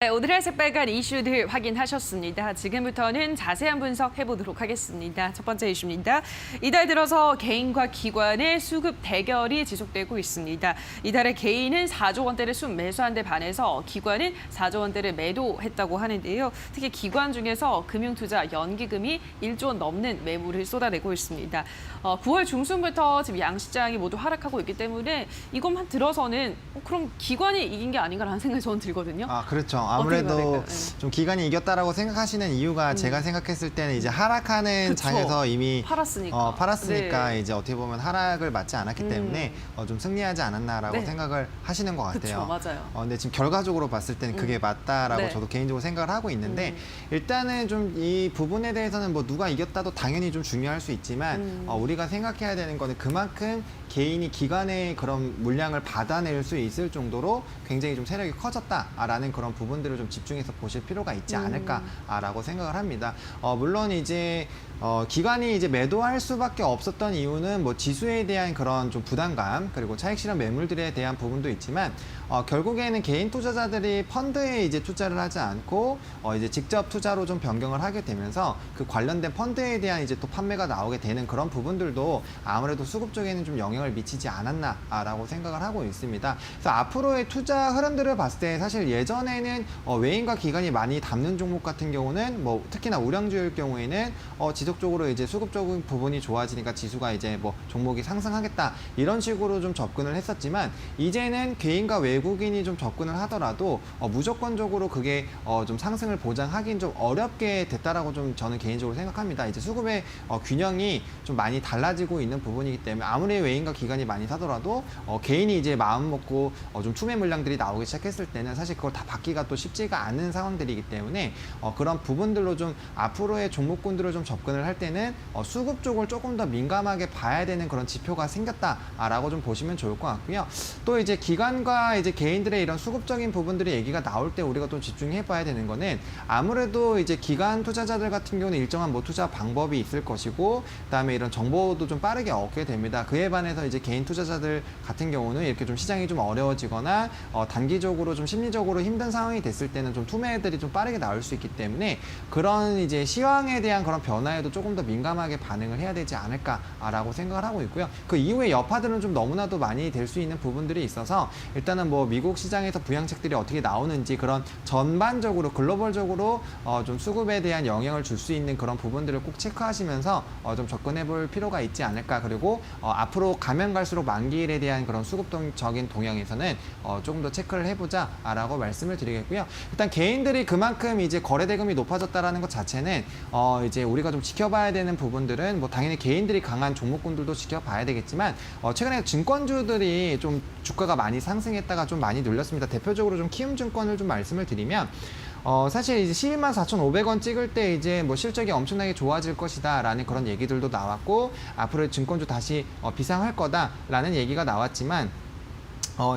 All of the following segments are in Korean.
네, 오늘의 새빨간 이슈들 확인하셨습니다. 지금부터는 자세한 분석 해보도록 하겠습니다. 첫 번째 이슈입니다. 이달 들어서 개인과 기관의 수급 대결이 지속되고 있습니다. 이달에 개인은 4조 원대를 순매수한 데 반해서 기관은 4조 원대를 매도했다고 하는데요. 특히 기관 중에서 금융투자 연기금이 1조 원 넘는 매물을 쏟아내고 있습니다. 9월 중순부터 지금 양시장이 모두 하락하고 있기 때문에 이것만 들어서는 그럼 기관이 이긴 게 아닌가라는 생각이 저는 들거든요. 그렇죠. 아무래도 좀 기관이 이겼다라고 생각하시는 이유가 제가 생각했을 때는 이제 하락하는 그쵸. 장에서 이미 팔았으니까. 네. 이제 어떻게 보면 하락을 맞지 않았기 때문에 좀 승리하지 않았나라고 네. 생각을 하시는 것 같아요. 그쵸, 맞아요. 근데 지금 결과적으로 봤을 때는 그게 맞다라고 네. 저도 개인적으로 생각을 하고 있는데 일단은 좀 이 부분에 대해서는 뭐 누가 이겼다도 당연히 좀 중요할 수 있지만 우리가 생각해야 되는 거는 그만큼 개인이 기관의 그런 물량을 받아낼 수 있을 정도로 굉장히 좀 세력이 커졌다라는 그런 부분들을 좀 집중해서 보실 필요가 있지 않을까라고 생각을 합니다. 물론 이제 기관이 이제 매도할 수밖에 없었던 이유는 뭐 지수에 대한 그런 좀 부담감 그리고 차익 실현 매물들에 대한 부분도 있지만 결국에는 개인 투자자들이 펀드에 이제 투자를 하지 않고 이제 직접 투자로 좀 변경을 하게 되면서 그 관련된 펀드에 대한 이제 또 판매가 나오게 되는 그런 부분들도 아무래도 수급 쪽에는 좀 영향을 미치지 않았나라고 생각을 하고 있습니다. 그래서 앞으로의 투자 흐름들을 봤을 때 사실 예전에는 외인과 기관이 많이 담는 종목 같은 경우는 뭐 특히나 우량주일 경우에는 지속적으로 이제 수급적인 부분이 좋아지니까 지수가 이제 뭐 종목이 상승하겠다 이런 식으로 좀 접근을 했었지만 이제는 개인과 외국인이 좀 접근을 하더라도 무조건적으로 그게 좀 상승을 보장하긴 좀 어렵게 됐다라고 좀 저는 개인적으로 생각합니다. 이제 수급의 균형이 좀 많이 달라지고 있는 부분이기 때문에 아무리 외인과 기관이 많이 사더라도 개인이 이제 마음 먹고 좀 투매 물량들이 나오기 시작했을 때는 사실 그걸 다 받기가 또 쉽지가 않은 상황들이기 때문에 그런 부분들로 좀 앞으로의 종목군들을 좀 접근을 할 때는 수급 쪽을 조금 더 민감하게 봐야 되는 그런 지표가 생겼다라고 좀 보시면 좋을 것 같고요. 또 이제 기관과 이제 개인들의 이런 수급적인 부분들이 얘기가 나올 때 우리가 또 집중해 봐야 되는 거는 아무래도 이제 기관 투자자들 같은 경우는 일정한 뭐 투자 방법이 있을 것이고 그다음에 이런 정보도 좀 빠르게 얻게 됩니다. 그에 반해서 이제 개인 투자자들 같은 경우는 이렇게 좀 시장이 좀 어려워지거나 단기적으로 좀 심리적으로 힘든 상황이 됐을 때는 좀 투매들이 좀 빠르게 나올 수 있기 때문에 그런 이제 시황에 대한 그런 변화에도 조금 더 민감하게 반응을 해야 되지 않을까라고 생각을 하고 있고요. 그 이후에 여파들은 좀 너무나도 많이 될 수 있는 부분들이 있어서 일단은 뭐 미국 시장에서 부양책들이 어떻게 나오는지 그런 전반적으로 글로벌적으로 좀 수급에 대한 영향을 줄 수 있는 그런 부분들을 꼭 체크하시면서 좀 접근해 볼 필요가 있지 않을까. 그리고 앞으로 가면 갈수록 만기일에 대한 그런 수급적인 동향에서는 조금 더 체크를 해보자라고 말씀을 드리겠고요. 일단 개인들이 그만큼 이제 거래 대금이 높아졌다라는 것 자체는 이제 우리가 좀 지켜봐야 되는 부분들은 뭐 당연히 개인들이 강한 종목군들도 지켜봐야 되겠지만 최근에 증권주들이 좀 주가가 많이 상승했다가 좀 많이 눌렸습니다. 대표적으로 좀 키움증권을 좀 말씀을 드리면 사실 이제 12만 4,500원 찍을 때 이제 뭐 실적이 엄청나게 좋아질 것이다라는 그런 얘기들도 나왔고 앞으로 증권주 다시 비상할 거다라는 얘기가 나왔지만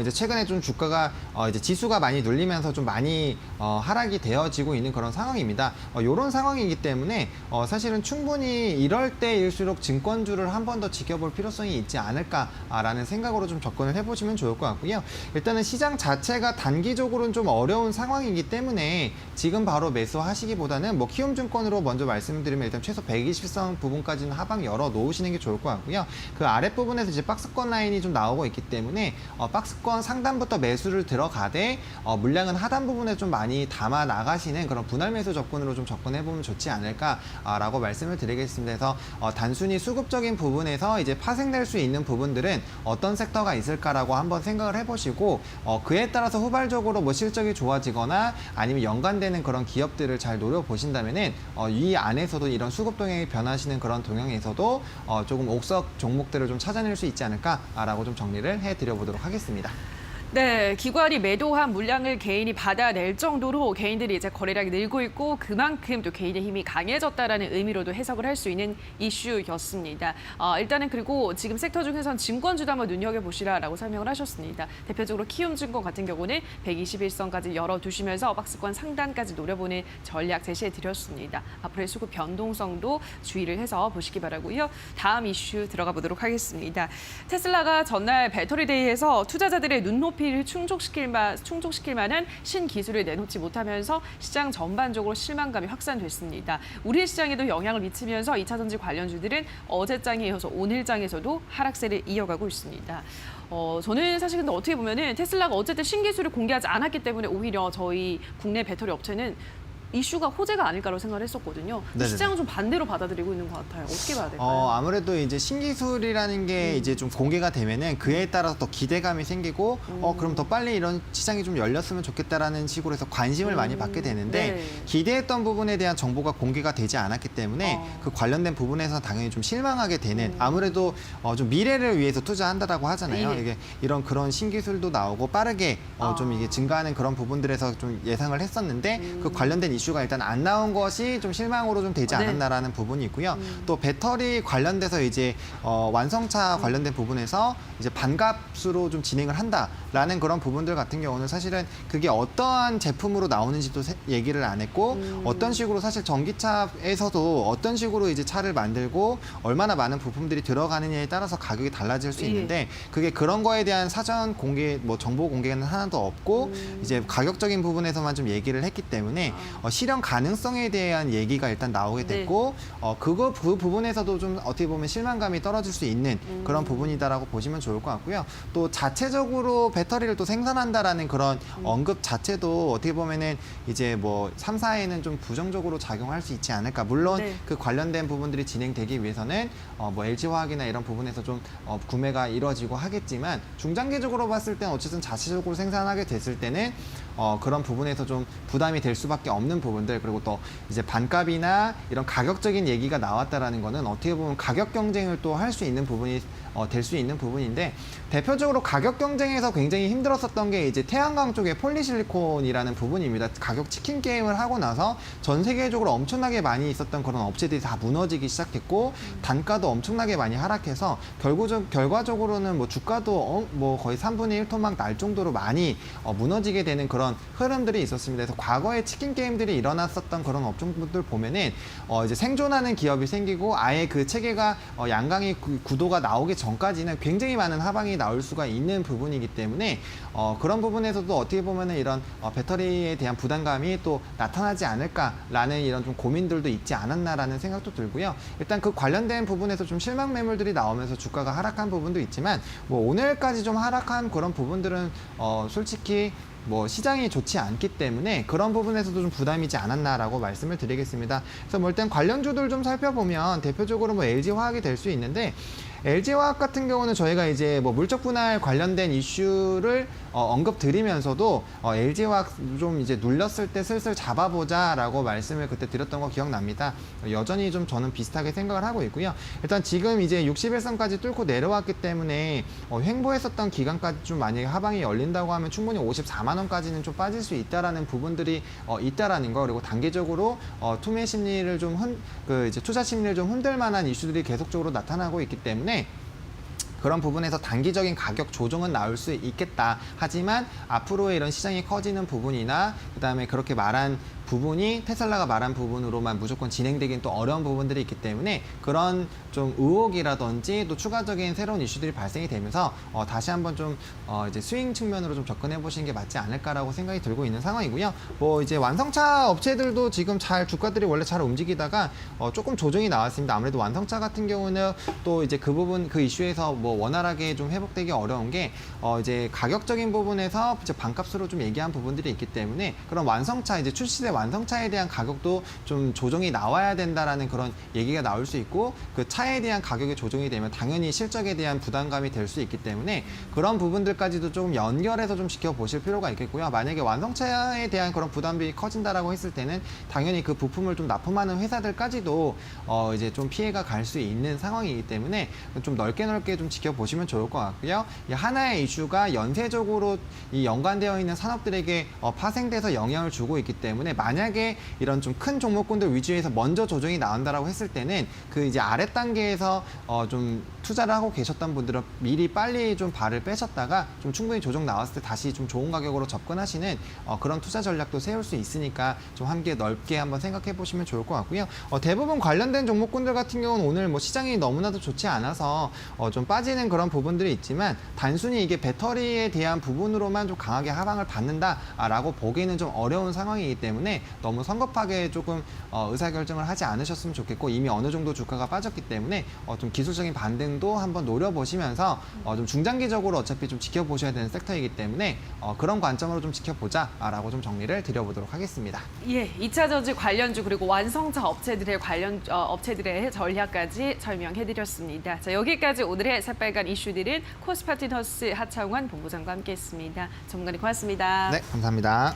이제 최근에 좀 주가가 이제 지수가 많이 눌리면서 좀 많이 하락이 되어지고 있는 그런 상황입니다. 이런 상황이기 때문에 사실은 충분히 이럴 때일수록 증권주를 한 번 더 지켜볼 필요성이 있지 않을까라는 생각으로 좀 접근을 해보시면 좋을 것 같고요. 일단은 시장 자체가 단기적으로는 좀 어려운 상황이기 때문에 지금 바로 매수하시기보다는 뭐 키움증권으로 먼저 말씀드리면 일단 최소 120선 부분까지는 하방 열어 놓으시는 게 좋을 것 같고요. 그 아랫부분에서 이제 박스권 라인이 좀 나오고 있기 때문에 박스권 상단부터 매수를 들어가되 물량은 하단 부분에 좀 많이 담아 나가시는 그런 분할 매수 접근으로 좀 접근해 보면 좋지 않을까라고 말씀을 드리겠습니다. 그래서 단순히 수급적인 부분에서 이제 파생될 수 있는 부분들은 어떤 섹터가 있을까라고 한번 생각을 해보시고 그에 따라서 후발적으로 뭐 실적이 좋아지거나 아니면 연관되는 그런 기업들을 잘 노려보신다면은 이 안에서도 이런 수급 동향이 변하시는 그런 동향에서도 조금 옥석 종목들을 좀 찾아낼 수 있지 않을까라고 좀 정리를 해드려 보도록 하겠습니다. 네, 기관이 매도한 물량을 개인이 받아낼 정도로 개인들이 이제 거래량이 늘고 있고 그만큼 또 개인의 힘이 강해졌다라는 의미로도 해석을 할 수 있는 이슈였습니다. 일단은 그리고 지금 섹터 중에선 증권주도 한번 눈여겨보시라라고 설명을 하셨습니다. 대표적으로 키움증권 같은 경우는 121선까지 열어두시면서 박스권 상단까지 노려보는 전략 제시해드렸습니다. 앞으로의 수급 변동성도 주의를 해서 보시기 바라고요. 다음 이슈 들어가 보도록 하겠습니다. 테슬라가 전날 배터리데이에서 투자자들의 눈높이 MOP를 충족시킬 만한 신기술을 내놓지 못하면서 시장 전반적으로 실망감이 확산됐습니다. 우리 시장에도 영향을 미치면서 2차 전지 관련주들은 어제장에 이어서 오늘장에서도 하락세를 이어가고 있습니다. 저는 사실 근데 어떻게 보면은 테슬라가 어쨌든 신기술을 공개하지 않았기 때문에 오히려 저희 국내 배터리 업체는 이슈가 호재가 아닐까라고 생각을 했었거든요. 네네네. 시장은 좀 반대로 받아들이고 있는 것 같아요. 어떻게 봐야 될까요? 아무래도 이제 신기술이라는 게 이제 좀 공개가 되면은 그에 따라서 더 기대감이 생기고, 그럼 더 빨리 이런 시장이 좀 열렸으면 좋겠다라는 식으로 해서 관심을 많이 받게 되는데, 네. 기대했던 부분에 대한 정보가 공개가 되지 않았기 때문에 그 관련된 부분에서 당연히 좀 실망하게 되는, 아무래도 좀 미래를 위해서 투자한다라고 하잖아요. 예. 이게 이런 그런 신기술도 나오고 빠르게 좀 이게 증가하는 그런 부분들에서 좀 예상을 했었는데, 그 관련된 이슈가 일단 안 나온 것이 좀 실망으로 좀 되지 네. 않았나라는 부분이 있고요. 또 배터리 관련돼서 이제 완성차 관련된 부분에서 이제 반값으로 좀 진행을 한다라는 그런 부분들 같은 경우는 사실은 그게 어떠한 제품으로 나오는지도 얘기를 안 했고, 어떤 식으로 사실 전기차에서도 어떤 식으로 이제 차를 만들고 얼마나 많은 부품들이 들어가느냐에 따라서 가격이 달라질 수 있는데, 그게 그런 거에 대한 사전 공개, 뭐 정보 공개는 하나도 없고 이제 가격적인 부분에서만 좀 얘기를 했기 때문에 실현 가능성에 대한 얘기가 일단 나오게 됐고, 그 부분에서도 좀 어떻게 보면 실망감이 떨어질 수 있는 그런 부분이다라고 보시면 좋을 것 같고요. 또 자체적으로 배터리를 또 생산한다라는 그런 언급 자체도 어떻게 보면은 이제 뭐 3, 4에는 좀 부정적으로 작용할 수 있지 않을까. 물론 네. 그 관련된 부분들이 진행되기 위해서는 뭐 LG화학이나 이런 부분에서 좀 구매가 이루어지고 하겠지만, 중장기적으로 봤을 때는 어쨌든 자체적으로 생산하게 됐을 때는 그런 부분에서 좀 부담이 될 수밖에 없는 부분들, 그리고 또 이제 반값이나 이런 가격적인 얘기가 나왔다라는 거는 어떻게 보면 가격 경쟁을 또 할 수 있는 부분이 될 수 있는 부분인데, 대표적으로 가격 경쟁에서 굉장히 힘들었었던 게 이제 태양광 쪽의 폴리실리콘이라는 부분입니다. 가격 치킨 게임을 하고 나서 전 세계적으로 엄청나게 많이 있었던 그런 업체들이 다 무너지기 시작했고, 단가도 엄청나게 많이 하락해서 결과적으로는 뭐 주가도 뭐 거의 3분의 1 토막 날 정도로 많이 무너지게 되는 그런 흐름들이 있었습니다. 그래서 과거에 치킨 게임들이 일어났었던 그런 업종들 보면은 이제 생존하는 기업이 생기고, 아예 그 체계가 양강이 구도가 나오기 전까지는 굉장히 많은 하방이 나올 수가 있는 부분이기 때문에 그런 부분에서도 어떻게 보면은 이런 배터리에 대한 부담감이 또 나타나지 않을까라는 이런 좀 고민들도 있지 않았나라는 생각도 들고요. 일단 그 관련된 부분에서 좀 실망 매물들이 나오면서 주가가 하락한 부분도 있지만, 뭐 오늘까지 좀 하락한 그런 부분들은 솔직히 뭐 시장이 좋지 않기 때문에 그런 부분에서도 좀 부담이지 않았나라고 말씀을 드리겠습니다. 그래서 뭐 일단 관련주들 좀 살펴보면 대표적으로 뭐 LG화학이 될 수 있는데, LG화학 같은 경우는 저희가 이제 뭐 물적 분할 관련된 이슈를 언급드리면서도 LG화학 좀 이제 눌렸을 때 슬슬 잡아보자라고 말씀을 그때 드렸던 거 기억납니다. 여전히 좀 저는 비슷하게 생각을 하고 있고요. 일단 지금 이제 61선까지 뚫고 내려왔기 때문에 횡보했었던 기간까지 좀 만약에 하방이 열린다고 하면 충분히 54만 원까지는 좀 빠질 수 있다라는 부분들이 있다라는 거, 그리고 단기적으로 투매 심리를 좀 이제 투자 심리를 좀 흔들 만한 이슈들이 계속적으로 나타나고 있기 때문에 그런 부분에서 단기적인 가격 조정은 나올 수 있겠다. 하지만 앞으로의 이런 시장이 커지는 부분이나 그다음에 그렇게 말한 부분이 테슬라가 말한 부분으로만 무조건 진행되긴 또 어려운 부분들이 있기 때문에 그런 좀 의혹이라든지 또 추가적인 새로운 이슈들이 발생이 되면서 다시 한번 좀 이제 스윙 측면으로 좀 접근해 보시는 게 맞지 않을까라고 생각이 들고 있는 상황이고요. 뭐 이제 완성차 업체들도 지금 주가들이 원래 잘 움직이다가 조금 조정이 나왔습니다. 아무래도 완성차 같은 경우는 또 이제 그 부분 그 이슈에서 뭐 원활하게 좀 회복되기 어려운 게 이제 가격적인 부분에서 이제 반값으로 좀 얘기한 부분들이 있기 때문에 그런 완성차 이제 출시된 완성차에 대한 가격도 좀 조정이 나와야 된다라는 그런 얘기가 나올 수 있고, 그 차에 대한 가격이 조정이 되면 당연히 실적에 대한 부담감이 될 수 있기 때문에 그런 부분들까지도 조금 연결해서 좀 지켜보실 필요가 있겠고요. 만약에 완성차에 대한 그런 부담이 커진다라고 했을 때는 당연히 그 부품을 좀 납품하는 회사들까지도 이제 좀 피해가 갈 수 있는 상황이기 때문에 좀 넓게 좀 지켜보시면 좋을 것 같고요. 이 하나의 이슈가 연쇄적으로 이 연관되어 있는 산업들에게 파생돼서 영향을 주고 있기 때문에 만약에 이런 좀 큰 종목군들 위주에서 먼저 조정이 나온다라고 했을 때는 그 이제 아래 단계에서 좀 투자를 하고 계셨던 분들은 미리 빨리 좀 발을 빼셨다가 좀 충분히 조정 나왔을 때 다시 좀 좋은 가격으로 접근하시는 그런 투자 전략도 세울 수 있으니까 좀 함께 넓게 한번 생각해 보시면 좋을 것 같고요. 대부분 관련된 종목군들 같은 경우는 오늘 뭐 시장이 너무나도 좋지 않아서 좀 빠지는 그런 부분들이 있지만 단순히 이게 배터리에 대한 부분으로만 좀 강하게 하방을 받는다라고 보기에는 좀 어려운 상황이기 때문에 너무 성급하게 조금 의사결정을 하지 않으셨으면 좋겠고 이미 어느 정도 주가가 빠졌기 때문에 좀 기술적인 반등도 한번 노려보시면서 좀 중장기적으로 어차피 좀 지켜보셔야 되는 섹터이기 때문에 그런 관점으로 좀 지켜보자라고 좀 정리를 드려보도록 하겠습니다. 예, 2차 전지 관련주 그리고 완성차 업체들의 업체들의 전략까지 설명해드렸습니다. 자, 여기까지 오늘의 새빨간 이슈들은 코스파티너스 하창원 본부장과 함께했습니다. 전문가님 고맙습니다. 네, 감사합니다.